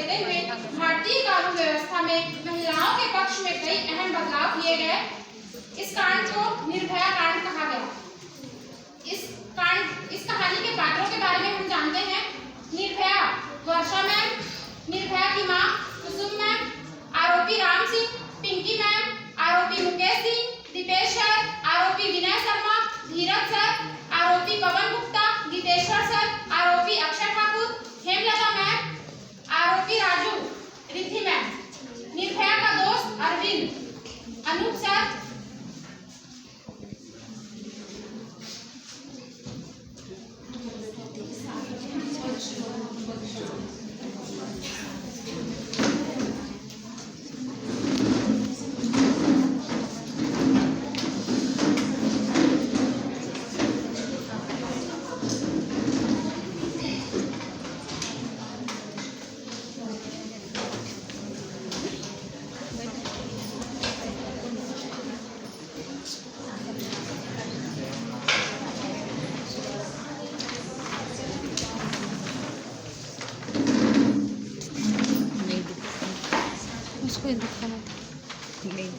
देते हुए भारतीय कानून व्यवस्था में महिलाओं के पक्ष में कई अहम बदलाव किए गए। इस कांड को निर्भया कांड कहा गया। इस कहानी के पात्रों के बारे में हम जानते हैं। निर्भया वर्षा मैम, निर्भया की मां कुसुम मैम, आरोपी राम सिंह, पिंकी मैम, आरोपी मुकेश सिंह, दीपेश सर, आरोपी विनय शर्मा, धीरज सर, आरोपी पवन गुप्ता, गीतेश्वर सर, आरोपी अक्षय ठाकुर, हेमलता मैम, आरोपी राजू, रिद्धि मैम, निर्भया का दोस्त अरविंद, अनूप सर, उसको दिखाना नहीं।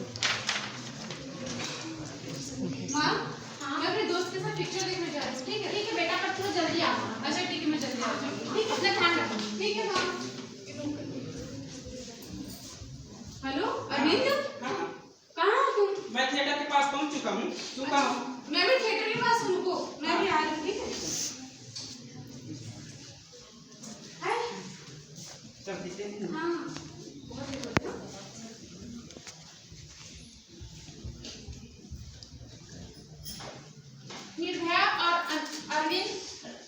माँ, मैं अपने दोस्त के साथ पिक्चर देखने जा रही हूँ। ठीक है बेटा, पर थोड़ा जल्दी आ। अच्छा ठीक है, मैं जल्दी आ जाऊँगी। ठीक है, अपना ध्यान रखो। ठीक है माँ। हेलो अरविंद, कहाँ हो तुम? मैं थिएटर के पास पहुंच चुका हूँ। तुम कहाँ हो? मैं भी थिएटर के पास हूँ। रुको, मैं भी आ रही हूँ। ठीक है। चल दिखते हैं। हाँ, बहुत देर हो गई। निर्भया और Arvind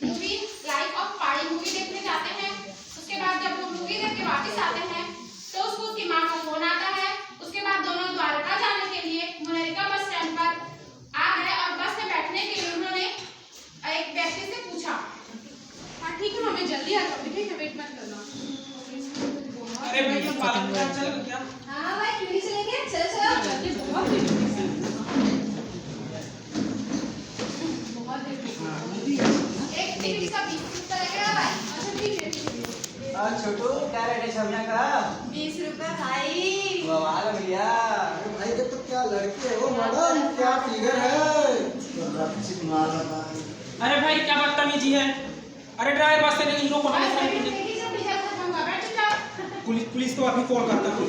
movie Life of Pi movie देखने जाते हैं। उसके बाद जब वो मूवी देख के वापस आते हैं तो उसको उसकी माँ का फोन आता है। उसके बाद दोनों द्वारका जाने के लिए मुनरिका बस स्टैंड पर आ गए और बस में बैठने के लिए उन्होंने एक व्यक्ति से पूछा। हाँ ठीक है, मैं जल्दी आ जाऊंगी। ठीक है, वेट मत करना। अरे भैया पार्क का चल क्या? हाँ भाई, क्यों नहीं चलेंगे? चलो जल्दी। बहुत देर एक टिकट का 20 रुपये लगेगा भाई। अच्छा ठीक है। और छोटू क्या रेट है सब्जियां का? 20 रुपये भाई। वाह भैया। अरे भाई ये तो क्या लड़की है वो मैडम, क्या फिगर है। अरे भाई क्या बदतमीजी है। अरे ड्राइवर बस से नहीं रोको ना। पुलिस तो अभी कॉल करता हूँ।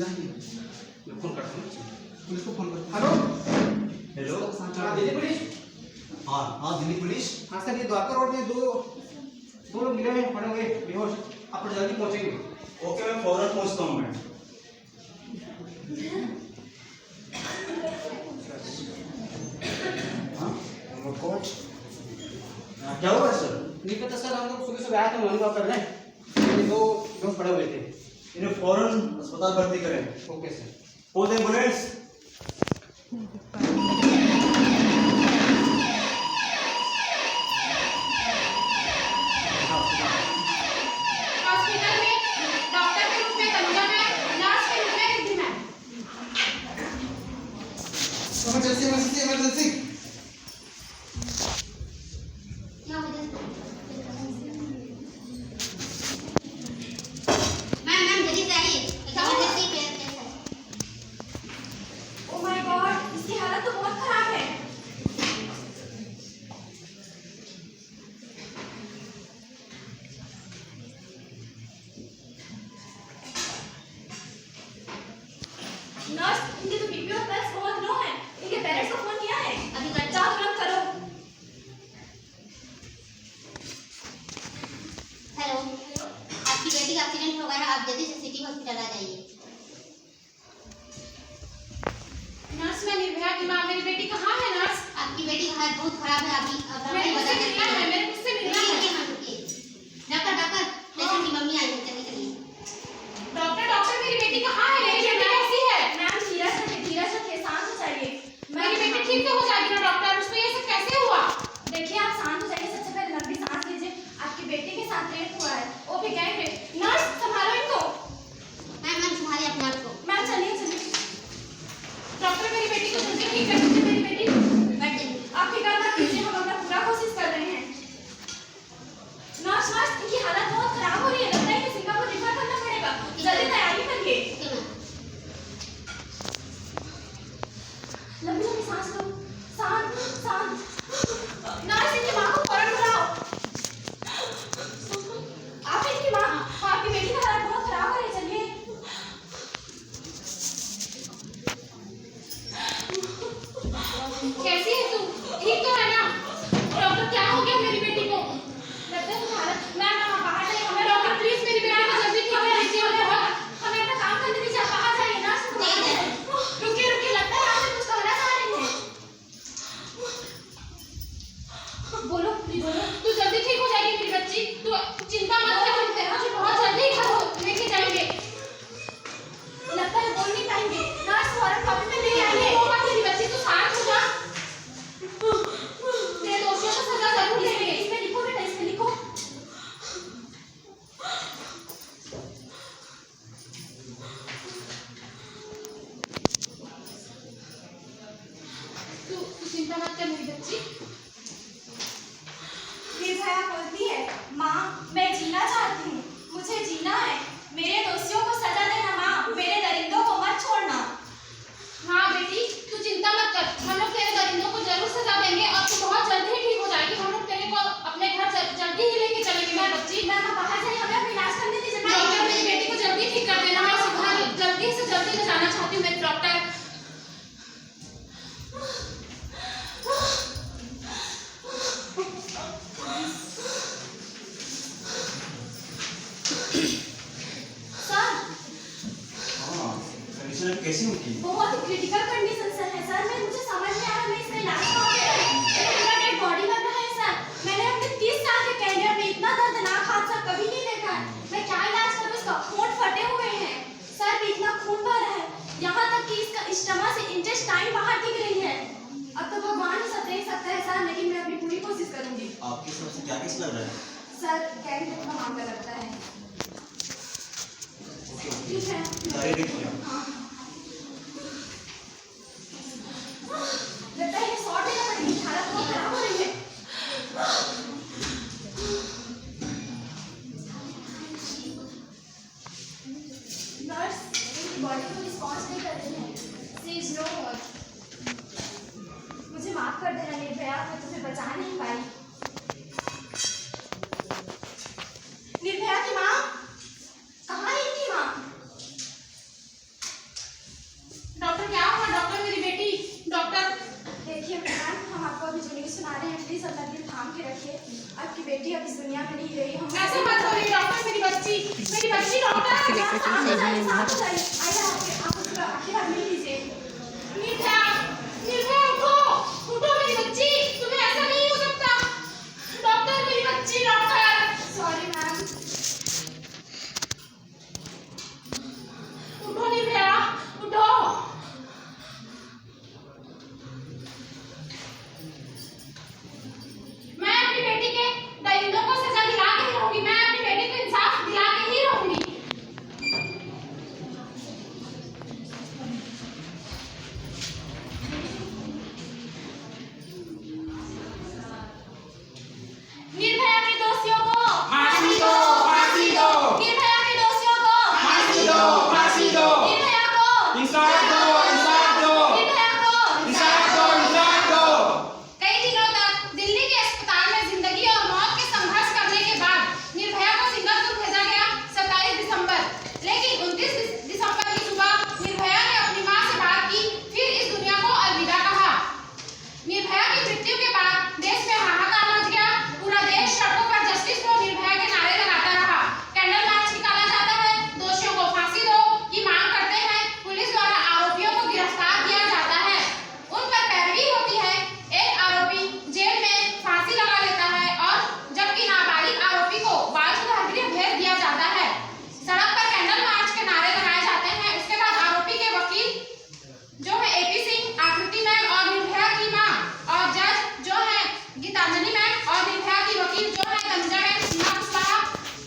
मिला ही नहीं। मैं फोन करता हूँ। पुलिस को फोन कर। हेलो हेलो हाँ दिल्ली पुलिस। हाँ हाँ दिल्ली पुलिस। हाँ सर, ये द्वारका रोड में दो लोग मिले हैं पड़े हुए बेहोश। आप जल्दी पहुंचेंगे। ओके मैं फौरन पहुंचता हूँ मैं। हाँ कौन? क्या हुआ सर? नहीं पता सर, हम लोग सुबह सुबह आए थे मॉर्निंग वॉक कर रहे हैं। ये दो लोग पड़े हुए थे। इन्हें फौरन अस्पताल भर्ती करें। Okay sir. पोत एम्बुलेंस। हॉस्पिटल में डॉक्टर के रूप में तनुजा मैम, नर्स के रूप में Riddhi ma'am. Emergency emergency emergency. Ma'am जल्दी से आइए, इमरजेंसी केस है। ओह माय गॉड, इसकी हालत तो बहुत खराब है। नर्स, इनके तो बीपी और पल्स बहुत लो है। इनके पेरेंट्स को फोन किया है? अभी कर जाओ तुरंत करो। हेलो, आपकी बेटी का एक्सीडेंट हो गया है, आप जल्दी से सिटी हॉस्पिटल आ जाइए। नर्स, मैं निर्भया की माँ, मेरी बेटी कहाँ है नर्स? आपकी बेटी का हालत बहुत खराब है, अभी मेरे मुझसे मिलना है, मेरे मुझसे मिलना है। डॉक्टर पेशेंट की मम्मी आई है, चलिए चलिए। डॉक्टर, मेरी बेटी कहाँ है? मेरी बेटी कैसी है? मैम धीरज रखिए, शांत हो जाइए। मेरी बेटी ठीक तो हो जाएगी ना डॉक्टर? उसको ये सब कैसे हुआ? देखिए आप शांत हो जाइए, सबसे पहले लंबी सांस लीजिए। आपकी बेटी के साथ रेप हुआ है, वो भी गैंग रेप। नर्स संभालो इनको। मैम संभालिए अपने आप को। मैम चलिए। डॉक्टर, मेरी बेटी को जल्दी ठीक कर दीजिए। मेरी बेटी बैठ जाइए। आप फिक्र मत कीजिए, हम अपना पूरा कोशिश कर रहे हैं। नर्स, इनकी हालत बहुत खराब हो रही है, लगता है कि सिंगापुर रिफर करना पड़ेगा। जल्दी तैयारी करिए। ठीक है। लंबी सांस लो। शांत। नर्स, इनकी माँ को फौरन बुलाओ। आप इनकी माँ, आपकी बेटी का हालत बहुत खराब हो रही है, चलिए। कैसी है तू? ठीक तो है ना? डॉक्टर, क्या हो गया मेरी बेटी को? लगता है उसकी हालत। मैम आप बाहर जाइए, हमें डॉक्टर प्लीज मेरी बेटी को जल्दी ठीक कर दीजिए। हमें अपना काम करने दीजिए, आप बाहर जाइए। नर्स रुकिए, लगता है आपसे कुछ कहना चाह रही हैं। बोलो प्लीज, तू जल्दी ठीक हो जाएगी मेरी बच्ची, तू चिंता मत कर, मुझे बहुत जल्दी घर लेके जाएंगे। लगता है बोल नहीं पाएंगे। नर्स फौरन कॉपी में ले आइए। मेरी बच्ची तू शांत हो जा। तेरे दोषियों को सजा जरूर देंगे। इसमें लिखो बेटा, इसमें लिखो। तू चिंता मत कर मेरी बच्ची। निर्भया बोलती है, माँ मैं जीना चाहती हूँ, मुझे जीना है। मेरे दोषियों को सजा देना माँ, मेरे दरिंदों को मत छोड़ना। हाँ बेटी, तू चिंता मत कर, हम लोग तेरे दरिंदों को जरूर सजा देंगे और तू बहुत जल्दी ही ठीक हो जाएगी। हम लोग तेरे को अपने घर जल्दी ही लेके चलेंगे मेरी बच्ची। मैम आप बाहर जाइए, हमें अपना इलाज करने दीजिए। मैं मेरी बेटी को जल्दी ठीक कर देना। मैं उसे घर जल्दी से जल्दी ले जाना चाहती हूँ मेरी डॉक्टर। कंडीशन कैसी होती है? बहुत ही क्रिटिकल कंडीशन सर है सर। मुझे समझ में आ रहा, मैं इसका इलाज कहाँ करूं? पूरा डेड बॉडी लग रहा है सर। मैंने अपने 30 साल के कैरियर में इतना दर्दनाक हादसा कभी नहीं देखा है। मैं क्या इलाज करूं इसका? होंठ फटे हुए हैं सर, इतना खून बह रहा है, यहाँ तक कि इसका स्टमक से इंटेस्टाइन बाहर दिख रही है। अब तो भगवान ही सब देख सकता है सर, लेकिन मैं अपनी पूरी कोशिश करूंगी। आपकी समझ से क्या केस लग रहा है? सर गैंग रेप का मामला लगता है। ठीक है। हाँ। लगता है ये शॉर्ट है, मेरी हालत बहुत खराब हो रही है। नर्स बॉडी को रिस्पॉन्स नहीं कर रही है। शी इज नो मोर। मुझे माफ कर देना निर्भया, मैं तुम्हें बचा नहीं पाई। निर्भया की माँ कहाँ है? इनकी माँ ऐसे मत बोलिए डॉक्टर, मेरी बच्ची डॉक्टर है। निर्भया उठो मेरी बच्ची, तुम्हें ऐसा नहीं हो सकता। डॉक्टर मेरी बच्ची डॉक्टर, सॉरी मैम। उठो निर्भया उठो। मैं अपनी बेटी के दरिंदों को सजा दिला के ही रहूंगी, मैं अपनी बेटी को इंसाफ दिला के ही रहूंगी। निर्भया के दोषियों को फांसी दो, फांसी दो, निर्भया के दोषियों को फांसी दो, फांसी दो, निर्भया को इंसाफ दो, इंसाफ दो, निर्भया को इंसाफ दो, इंसाफ दो। कई दिनों तक दिल्ली के अस्पताल में जिंदगी और मौत के संघर्ष करने के बाद निर्भया को सिंगापुर भेजा गया 27 दिसंबर। लेकिन 29 दिसंबर की सुबह निर्भया ने अपनी मां से बात की, फिर इस दुनिया को अलविदा कहा। निर्भया की मृत्यु के बाद देश में हाहाकार मच गया। पूरा देश सड़कों पर जस्टिस फॉर निर्भया के नारे लगाता रहा। कैंडल मार्च निकाला जाता है, दोषियों को फांसी दो की मांग करते हैं। पुलिस द्वारा आरोपियों को गिरफ्तार किया जाता है, उन पर पैरवी होती है। एक आरोपी जेल में फांसी लगा लेता है और जबकि नाबालिग आरोपी को बाल सुधार गृह भेज दिया जाता है। सड़क पर कैंडल मार्च के नारे लगाए जाते हैं। उसके बाद आरोपी के वकील जो है एपी सिंह, आकृति मैम और निर्भया की मां और जज जो है गीतांजलि मैम और निर्भया की वकील जो है तनुजा मैम सीमा कुशवाहा,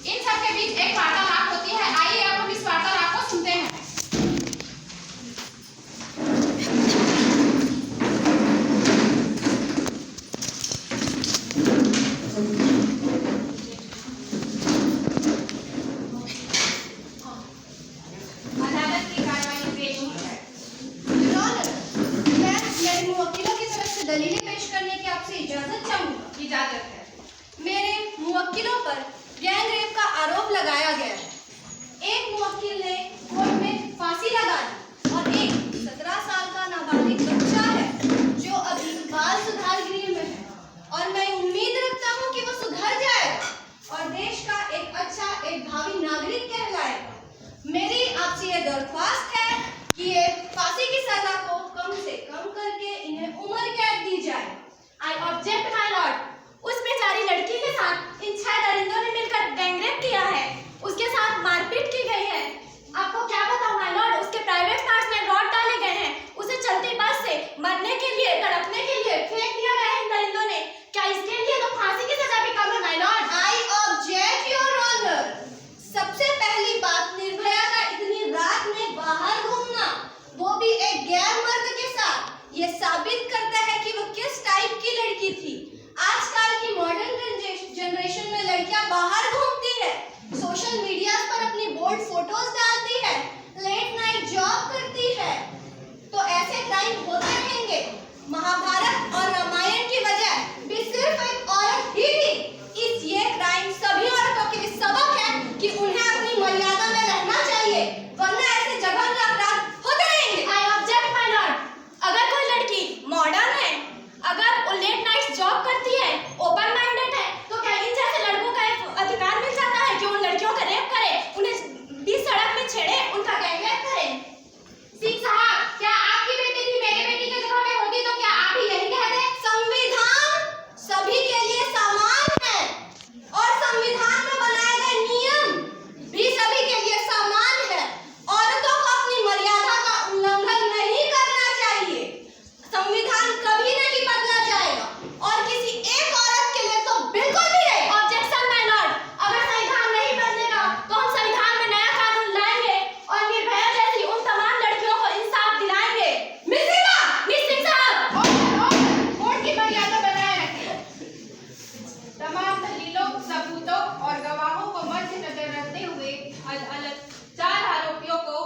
इन सब के बीच एक वार्तालाप होती है। आइए अब हम इस वार्तालाप को सुनते हैं। अदालत की कार्रवाई पेश की है। मैं मेरे मुवक्किलों की तरफ से दलीलें पेश करने की आपसे इजाजत चाहूंगी। इजाजत है। मेरे मुवक्किलों पर गैंग रेप का आरोप लगाया गया है। एक मुवक्किल ने कोर्ट में फांसी लगा दी और एक 17 साल का नाबालिग बच्चा है जो अभी बाल सुधार गृह में है, और मैं उम्मीद रखता हूं कि वो सुधर जाएगा और देश का एक अच्छा एक भावी नागरिक कहलाएगा। मेरी आपसे यह दरख्वास्त है कि ये फांसी की सजा को कम से कम करके इन्हें उम्र कैद दी जाए। I object my Lord. उस बेचारी लड़की के साथ इन 6 दरिंदों ने मिलकर गैंगरेप किया है, उसके साथ मारपीट की गई है। आपको क्या बताऊं माय लॉर्ड, उसके प्राइवेट पार्ट्स में रॉड डाले गए हैं, उसे चलती बस से मरने के लिए तड़पने के लिए फेंक दिया गया है इन दरिंदों ने। क्या इसके लिए तो फांसी की सजा भी कम है my lord? I object your honour. सबसे पहली बात, निर्भया का इतनी रात में बाहर घूमना, वो भी एक गैर मर्द के साथ, ये साबित करता है कि वो किस टाइप की लड़की थी। आजकल की मॉडर्न जनरेशन में लड़कियां बाहर घूमती है, सोशल मीडिया पर अपनी बोल्ड फोटोज डालती है, लेट नाइट जॉब करती है, तो ऐसे क्राइम होते रहेंगे। महाभारत और रामायण की वजह भी सिर्फ एक औरत ही थी। इस ये क्राइम सभी औरतों के लिए सबक है कि उन्हें अपनी मर्यादा में रहना चाहिए, वरना ऐसे जघन्य अपराध होते रहेंगे। I object my Lord. अगर कोई लड़की मॉडर्न है, अगर वो लेट नाइट जॉब करती है, ओपन माइंडेड है, तो क्या इन जैसे लड़कों का एक अधिकार मिल जाता है कि उन लड़कियों का रेप करे, उन्हें बीच सड़क में छेड़े, उनका गैंगरेप करे? सिंह साहब, क्या आपकी बेटी भी मेरी बेटी के जगह पे होती तो क्या आप भी यही कहते? संविधान सभी के लिए समान है और संविधान में बनाए गए नियम भी सभी के लिए समान है। औरतों को अपनी मर्यादा का उल्लंघन नहीं करना चाहिए। संविधान कभी नहीं बदला जाएगा और किसी एक औरत के लिए तो बिल्कुल भी नहीं। Objection my Lord. अगर संविधान नहीं बदलेगा तो हम संविधान में नया कानून लाएंगे और निर्भया जैसी उन तमाम लड़कियों को इंसाफ दिलाएंगे। मिस सिंह साहब, कोर्ट की मर्यादा बनाए रखें। तमाम दलीलों, सबूतों और गवाहों को मद्देनजर रखते हुए अदालत 4 आरोपियों को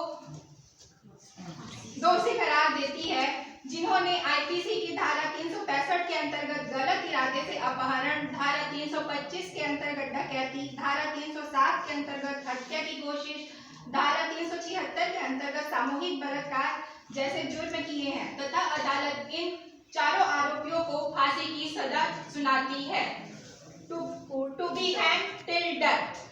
दोषी करार देती है, जिन्होंने आईपीसी की धारा 365 के अंतर्गत गलत इरादे से अपहरण, धारा 325 के अंतर्गत डकैती, धारा 307 के अंतर्गत हत्या की कोशिश, धारा 376 के अंतर्गत सामूहिक बलात्कार जैसे जुर्म किए हैं तथा अदालत इन चारों आरोपियों को फांसी की सजा सुनाती है। To to be hanged till death.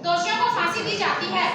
दोषियों को फांसी दी जाती है।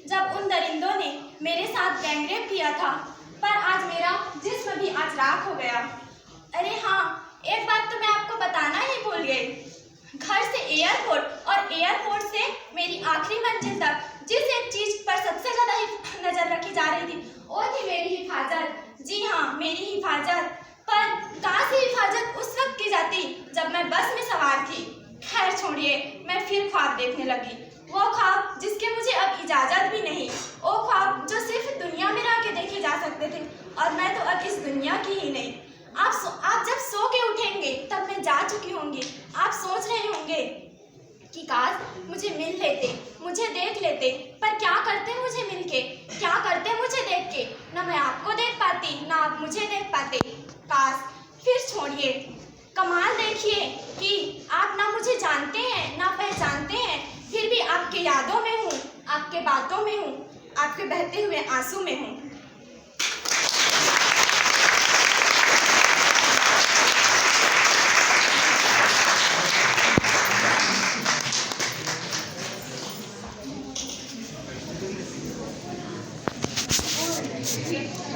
जब उन दरिंदों ने मेरे साथ गैंगरेप किया था, पर आज मेरा जिस्म भी आज राख हो गया। अरे हाँ, एक बात तो मैं आपको बताना ही भूल गई। घर से एयरपोर्ट और एयरपोर्ट से मेरी आखिरी मंजिल तक जिस एक चीज पर सबसे ज्यादा नजर रखी जा रही थी वो थी मेरी हिफाजत। जी हाँ, मेरी हिफाजत। पर कहाँ से हिफाजत उस वक्त की जाती जब मैं बस में सवार थी। खैर छोड़िए, मैं फिर ख्वाब देखने लगी, वो ख्वाब जिसके मुझे अब इजाजत भी नहीं, वो ख्वाब जो सिर्फ दुनिया में रह के देखे जा सकते थे, और मैं तो अब इस दुनिया की ही नहीं। आप जब सो के उठेंगे तब मैं जा चुकी होंगी। आप सोच रहे होंगे कि काश मुझे मिल लेते, मुझे देख लेते, पर क्या करते मुझे मिलके, क्या करते मुझे देख के। ना मैं आपको देख पाती, ना आप मुझे देख पाते। काश। फिर छोड़िए, कमाल देखिए कि आप ना मुझे जानते हैं ना पहचानते हैं, फिर भी आपके यादों में हूँ, आपके बातों में हूँ, आपके बहते हुए आंसू में हूँ। ठीक।